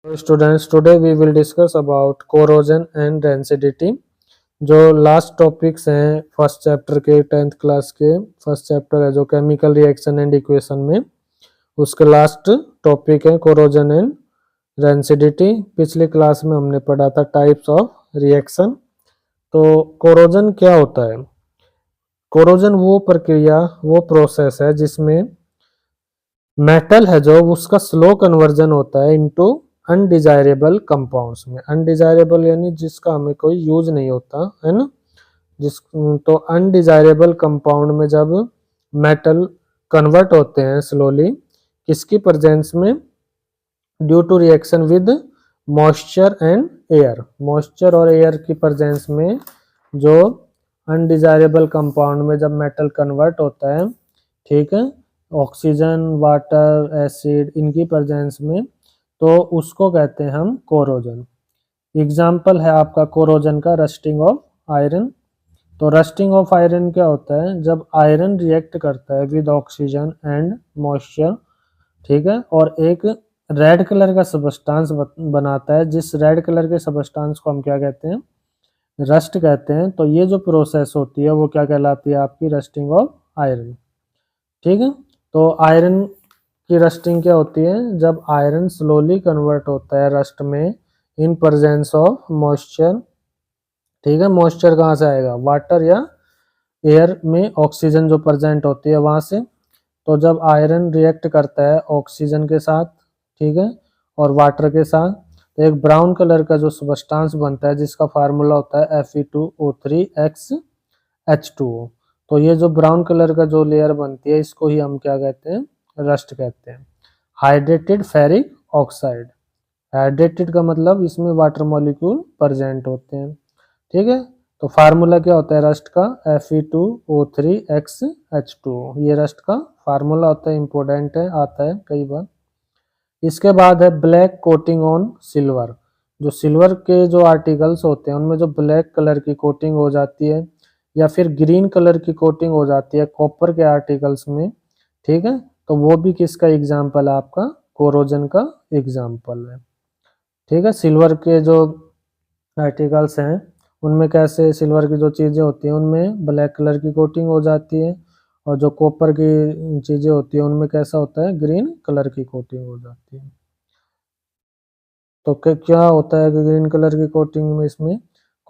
Students, today we will discuss about corrosion and rancidity। जो last topics हैं first chapter के 10th class के first chapter है जो केमिकल रिएक्शन एंड इक्वेशन में, उसके लास्ट टॉपिक है कोरोजन एंड रेंसिडिटी। पिछली क्लास में हमने पढ़ा था टाइप्स ऑफ रिएक्शन। तो कोरोजन क्या होता है? कोरोजन वो प्रक्रिया, वो प्रोसेस है जिसमें मेटल है जो उसका स्लो कन्वर्जन होता है इनटू अनडिजायरेबल कंपाउंड्स में। अनडिजायरेबल यानी जिसका हमें कोई यूज नहीं होता है ना, जिस तो अनडिजायरेबल कंपाउंड में जब मेटल कन्वर्ट होते हैं स्लोली, किसकी प्रेजेंस में? Due to reaction with moisture and air. Moisture और एयर की प्रेजेंस में जो अनडिजायरेबल कंपाउंड में जब मेटल कन्वर्ट होता है, ठीक है, ऑक्सीजन, वाटर, एसिड, इनकी प्रेजेंस में, तो उसको कहते हैं हम कोरोजन। एग्जाम्पल है आपका कोरोजन का रस्टिंग ऑफ आयरन। तो रस्टिंग ऑफ आयरन क्या होता है? जब आयरन रिएक्ट करता है विद ऑक्सीजन एंड मॉइस्चर, ठीक है, और एक रेड कलर का सबस्टांस बनाता है, जिस रेड कलर के सबस्टांस को हम क्या कहते हैं? रस्ट कहते हैं। तो ये जो प्रोसेस होती है वो क्या कहलाती है? आपकी रस्टिंग ऑफ आयरन। ठीक है, तो आयरन की रस्टिंग क्या होती है? जब आयरन स्लोली कन्वर्ट होता है रस्ट में इन प्रेजेंस ऑफ मॉइस्चर। ठीक है, मॉइस्चर कहाँ से आएगा? वाटर या एयर में ऑक्सीजन जो प्रेजेंट होती है वहां से। तो जब आयरन रिएक्ट करता है ऑक्सीजन के साथ, ठीक है, और वाटर के साथ, तो एक ब्राउन कलर का जो सबस्टांस बनता है जिसका फार्मूला होता है Fe2O3X H2O। तो ये जो ब्राउन कलर का जो लेयर बनती है इसको ही हम क्या कहते हैं? रस्ट कहते हैं। Hydrated ferric oxide. हाइड्रेटेड का मतलब इसमें वाटर मॉलिक्यूल प्रेजेंट होते हैं। ठीक है, तो फार्मूला क्या होता है रस्ट का? Fe2O3X H2O। ये रस्ट का फार्मूला होता है, इंपॉर्टेंट है, आता है कई बार। इसके बाद है ब्लैक कोटिंग ऑन सिल्वर। जो सिल्वर के जो आर्टिकल्स होते हैं उनमें जो ब्लैक कलर की कोटिंग हो जाती है या फिर ग्रीन कलर की कोटिंग हो जाती है कॉपर के आर्टिकल्स में, ठीक है, तो वो भी किसका एग्जाम्पल है? आपका कोरोजन का एग्जाम्पल है। ठीक है, सिल्वर के जो आर्टिकल्स हैं उनमें कैसे सिल्वर की जो चीज़ें होती हैं उनमें ब्लैक कलर की कोटिंग हो जाती है, और जो कॉपर की चीज़ें होती है उनमें कैसा होता है? ग्रीन कलर की कोटिंग हो जाती है। तो क्या होता है कि ग्रीन कलर की कोटिंग में इसमें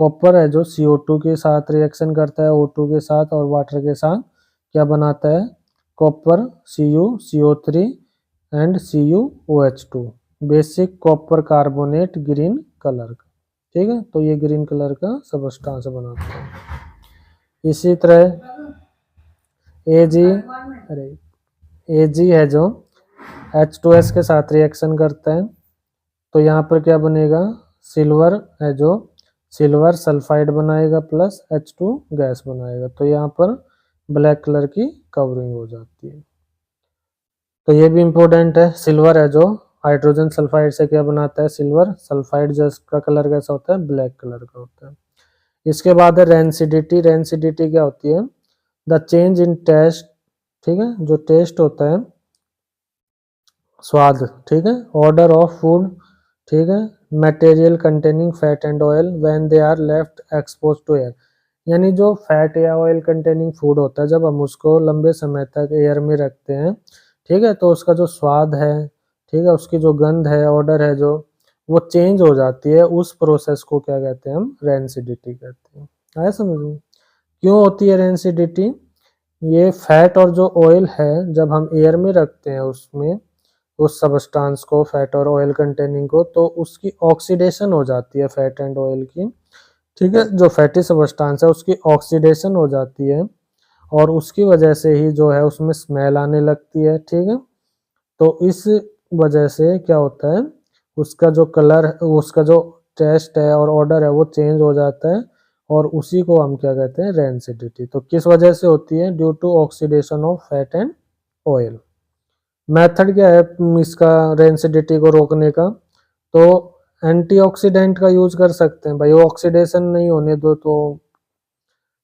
कॉपर है जो CO2 के साथ रिएक्शन करता है, O2 के साथ और वाटर के साथ, क्या बनाता है? Copper CuCO3 and CuOH2, basic copper carbonate green colour का। ठीक है, तो ये ग्रीन कलर का सबस्टांस बनाता है। इसी तरह Ag है जो H2S के साथ रिएक्शन करता है, तो यहाँ पर क्या बनेगा? सिल्वर है जो सिल्वर सल्फाइड बनाएगा प्लस H2 गैस बनाएगा, तो यहाँ पर ब्लैक कलर की कवरिंग हो जाती है। तो ये भी इम्पोर्टेंट है। सिल्वर है जो हाइड्रोजन सल्फाइड से क्या बनाता है? सिल्वर सल्फाइड, जिसका कलर कैसा होता है? ब्लैक कलर का होता है। इसके बाद है रेंसिडिटी। रेंसिडिटी क्या होती है? The change in taste. ठीक है, जो टेस्ट होता है, स्वाद, ठीक है, ऑर्डर ऑफ फूड, ठीक है, material containing fat and oil when they are left expose to air. यानी जो फैट या ऑयल कंटेनिंग फूड होता है जब हम उसको लंबे समय तक एयर में रखते हैं, ठीक है, तो उसका जो स्वाद है, ठीक है, उसकी जो गंध है, ऑर्डर है जो, वो चेंज हो जाती है। उस प्रोसेस को क्या कहते हैं? हम रेंसिडिटी कहते हैं। आया समझ में? क्यों होती है रेंसिडिटी? ये फैट और जो ऑयल है जब हम एयर में रखते हैं उसमें उस सबस्टांस को, फैट और ऑयल कंटेनिंग को, तो उसकी ऑक्सीडेशन हो जाती है फैट एंड ऑयल की। ठीक है, जो फैटी सबस्टांस है उसकी ऑक्सीडेशन हो जाती है और उसकी वजह से ही जो है उसमें स्मेल आने लगती है। ठीक है, तो इस वजह से क्या होता है? उसका जो कलर, उसका जो टेस्ट है और ऑर्डर है वो चेंज हो जाता है, और उसी को हम क्या कहते हैं? रेंसिडिटी। तो किस वजह से होती है? Due to oxidation of fat and oil. Method क्या है इसका रेंसिडिटी को रोकने का? तो एंटीऑक्सीडेंट का यूज कर सकते हैं भाई, ऑक्सीडेशन नहीं होने दो। तो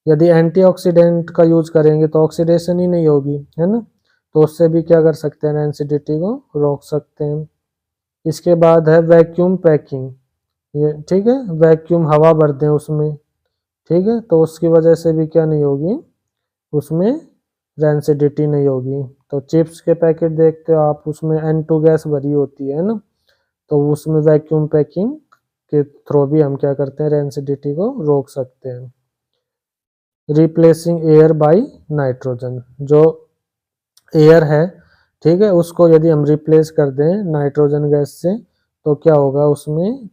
यदि एंटीऑक्सीडेंट का यूज करेंगे तो ऑक्सीडेशन ही नहीं होगी, है ना, तो उससे भी क्या कर सकते हैं? रेंसिडिटी को रोक सकते हैं। इसके बाद है वैक्यूम पैकिंग, ये ठीक है, वैक्यूम हवा भर दें उसमें, ठीक है, तो उसकी वजह से भी क्या नहीं होगी, उसमें रेंसिडिटी नहीं होगी। तो चिप्स के पैकेट देखते हो आप, उसमें N2 गैस भरी होती है ना, तो उसमें वैक्यूम पैकिंग के थ्रू भी हम क्या करते हैं, रेंसिडिटी को रोक सकते हैं। रिप्लेसिंग एयर बाय नाइट्रोजन, जो एयर है, ठीक है, उसको यदि हम रिप्लेस कर दें नाइट्रोजन गैस से, तो क्या होगा, उसमें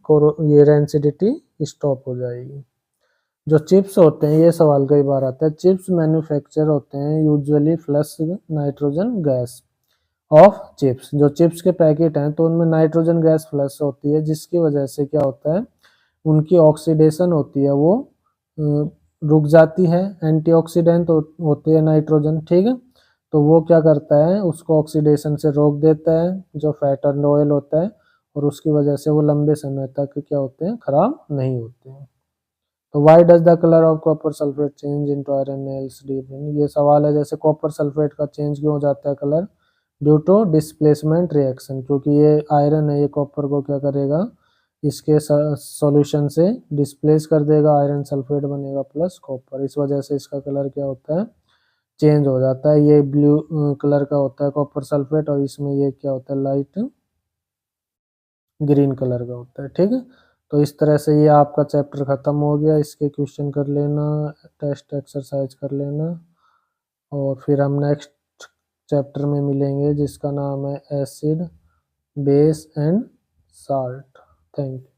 ये रेंसिडिटी स्टॉप हो जाएगी। जो चिप्स होते हैं, ये सवाल कई बार आता है, चिप्स मैन्युफैक्चर होते हैं usually flush nitrogen gas off chips, जो चिप्स के पैकेट हैं तो उनमें नाइट्रोजन गैस फ्लश होती है, जिसकी वजह से क्या होता है, उनकी ऑक्सीडेशन होती है, वो रुक जाती है, एंटीऑक्सीडेंट होते हैं नाइट्रोजन, ठीक है, तो वो क्या करता है, उसको ऑक्सीडेशन से रोक देता है, जो फैट एंड ऑयल होता है, और उसकी वजह से वो लंबे समय तक क्या होते हैं, खराब नहीं होते हैं। तो why does the colour of copper sulphate change into iron LCD, ये सवाल है, जैसे कॉपर सल्फेट का चेंज क्यों हो जाता है colour, due to displacement reaction, क्योंकि ये आयरन है, ये कॉपर को क्या करेगा, इसके सॉल्यूशन से डिस्प्लेस कर देगा, आयरन सल्फेट बनेगा प्लस कॉपर, इस वजह से इसका कलर क्या होता है, चेंज हो जाता है। ये ब्लू कलर का होता है कॉपर सल्फेट, और इसमें ये क्या होता है, लाइट ग्रीन कलर का होता है, ठीक है। तो इस तरह से ये आपका चैप्टर खत्म हो गया, इसके क्वेश्चन कर लेना, टेस्ट एक्सरसाइज कर लेना, और फिर हम नेक्स्ट चैप्टर में मिलेंगे जिसका नाम है acid base and salt. Thank you.